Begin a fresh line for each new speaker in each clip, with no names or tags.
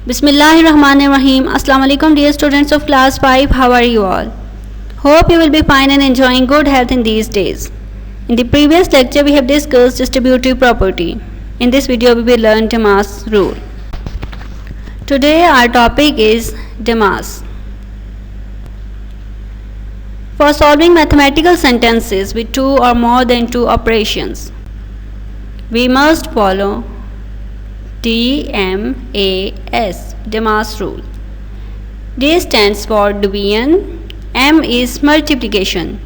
Bismillahirrahmanirrahim. Assalamu alaikum dear students of class 5. How are you all? Hope you will be fine and enjoying good health in these days. In the previous lecture we have discussed distributive property. In this video we will learn Demas rule. Today our topic is Demas. For solving mathematical sentences with two or more than two operations, we must follow DMAS, Demas rule. D stands for division, M is multiplication,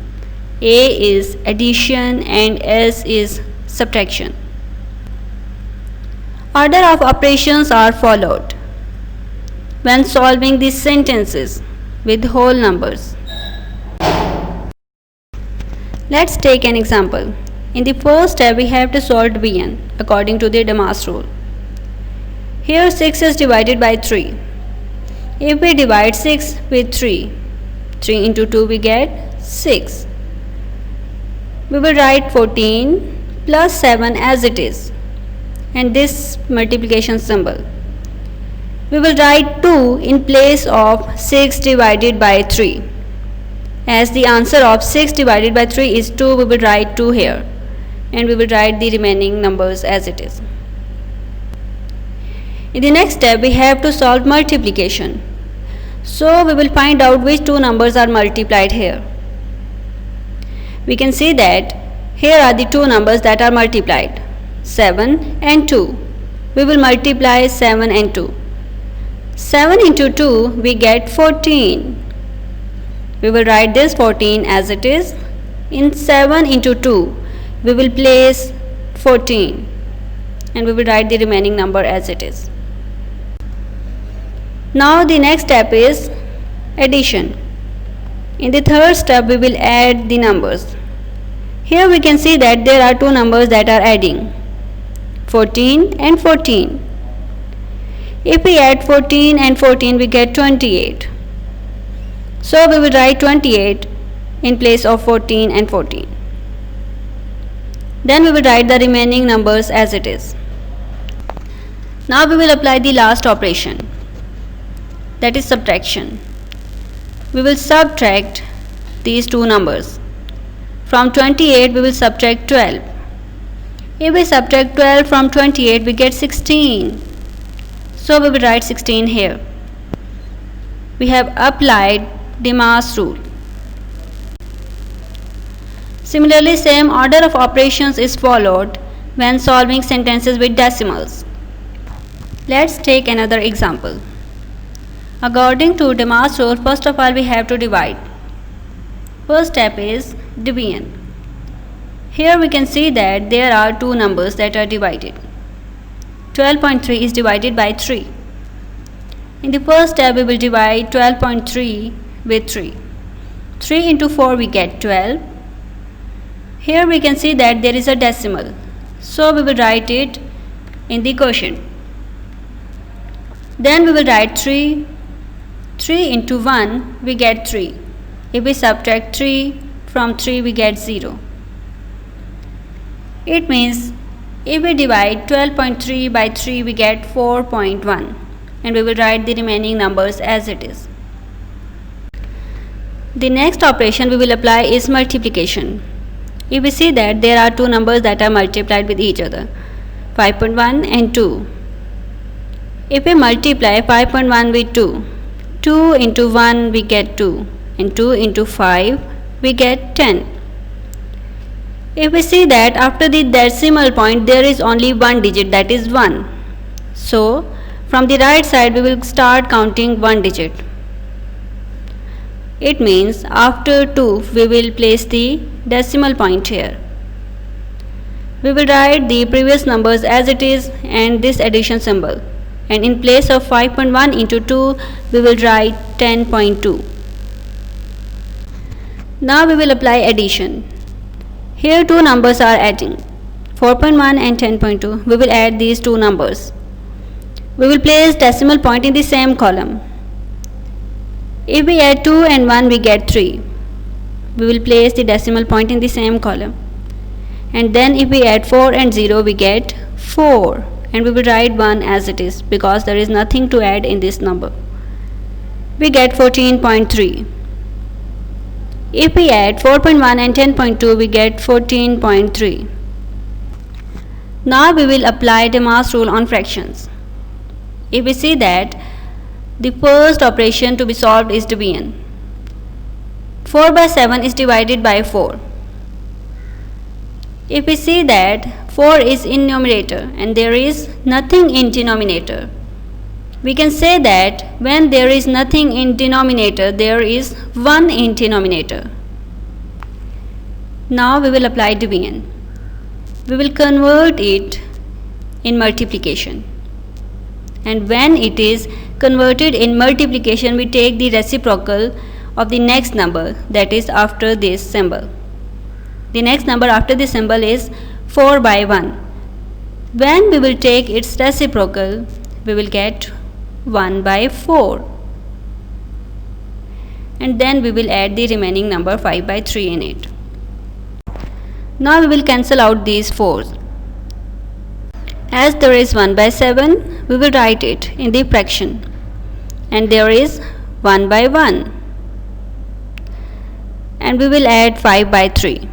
A is addition and S is subtraction. Order of operations are followed when solving these sentences with whole numbers. Let's take an example. In the first step we have to solve division according to the Demas rule. Here 6 is divided by 3. If we divide 6 with 3 into 2 we get 6. We will write 14 plus 7 as it is and this multiplication symbol. We will write 2 in place of 6 divided by 3. As the answer of 6 divided by 3 is 2, we will write 2 here and we will write the remaining numbers as it is. In the next step we have to solve multiplication. So we will find out which two numbers are multiplied here. We can see that here are the two numbers that are multiplied, 7 and 2. We will multiply 7 and 2. 7 into 2 we get 14. We will write this 14 as it is. In 7 into 2 we will place 14 and we will write the remaining number as it is. Now the next step is addition. In the third step we will add the numbers. Here we can see that there are two numbers that are adding, 14 and 14. If we add 14 and 14 we get 28. So we will write 28 in place of 14 and 14. Then we will write the remaining numbers as it is. Now we will apply the last operation, that is subtraction. We will subtract these two numbers. From 28 we will subtract 12. If we subtract 12 from 28 we get 16. So we will write 16 here. We have applied Demas rule. Similarly, same order of operations is followed when solving sentences with decimals. Let's take another example. According to Demas rule, first of all we have to divide. First step is division. Here we can see that there are two numbers that are divided. 12.3 is divided by 3. In the first step we will divide 12.3 with 3. 3 into 4 we get 12. Here we can see that there is a decimal. So we will write it in the quotient. Then we will write 3. 3 into 1 we get 3. If we subtract 3 from 3 we get 0. It means if we divide 12.3 by 3 we get 4.1 and we will write the remaining numbers as it is. The next operation we will apply is multiplication. If we see that there are two numbers that are multiplied with each other, 5.1 and 2. If we multiply 5.1 with 2, 2 into 1 we get 2 and 2 into 5 we get 10. If we see that after the decimal point there is only one digit, that is 1. So from the right side we will start counting one digit. It means after 2 we will place the decimal point here. We will write the previous numbers as it is and this addition symbol. And in place of 5.1 into 2 we will write 10.2. Now we will apply addition. Here two numbers are adding, 4.1 and 10.2. We will add these two numbers. We will place decimal point in the same column. If we add 2 and 1 we get 3. We will place the decimal point in the same column. And then if we add 4 and 0 we get 4. and we will write 1 as it is because there is nothing to add in this number. We get 14.3. If we add 4.1 and 10.2, we get 14.3. Now we will apply Demar's rule on fractions. If we see that the first operation to be solved is division. 4 by 7 is divided by 4. If we see that 4 is in numerator and there is nothing in denominator, we can say that when there is nothing in denominator, there is 1 in denominator. Now we will apply division. We will convert it in multiplication. And when it is converted in multiplication, we take the reciprocal of the next number, that is after this symbol. The next number after this symbol is 4 by 1. When we will take its reciprocal, we will get 1 by 4. And then we will add the remaining number 5 by 3 in it. Now we will cancel out these 4s. As there is 1 by 7, we will write it in the fraction. And there is 1 by 1. And we will add 5 by 3.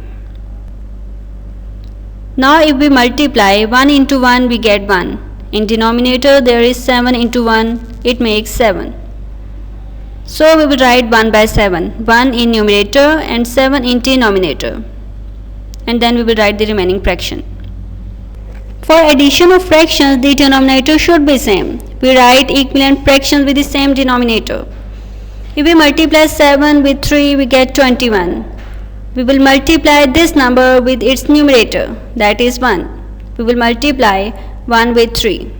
Now if we multiply 1 into 1, we get 1. In denominator there is 7 into 1, it makes 7. So we will write 1 by 7, 1 in numerator and 7 in denominator. And then we will write the remaining fraction. For addition of fractions, the denominator should be same. We write equivalent fractions with the same denominator. If we multiply 7 with 3, we get 21. We will multiply this number with its numerator, that is 1. We will multiply 1 with 3.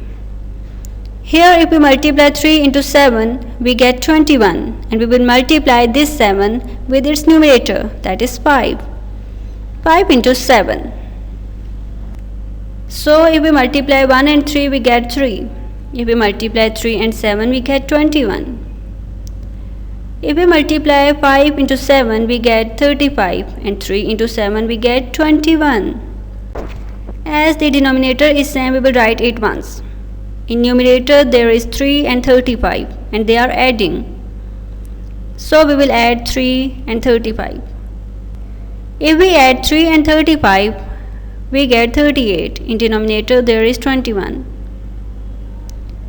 Here if we multiply 3 into 7, we get 21. And we will multiply this 7 with its numerator, that is 5. 5 into 7. So if we multiply 1 and 3, we get 3. If we multiply 3 and 7, we get 21. If we multiply 5 into 7, we get 35. And 3 into 7, we get 21. As the denominator is same, we will write it once. In numerator there is 3 and 35 and they are adding. So we will add 3 and 35. If we add 3 and 35, we get 38. In denominator there is 21.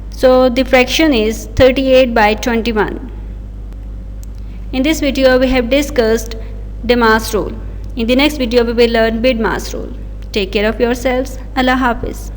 So the fraction is 38 by 21. In this video we have discussed Demar's rule. In the next video we will learn Widmar's rule. Take care of yourselves. Allah Hafiz.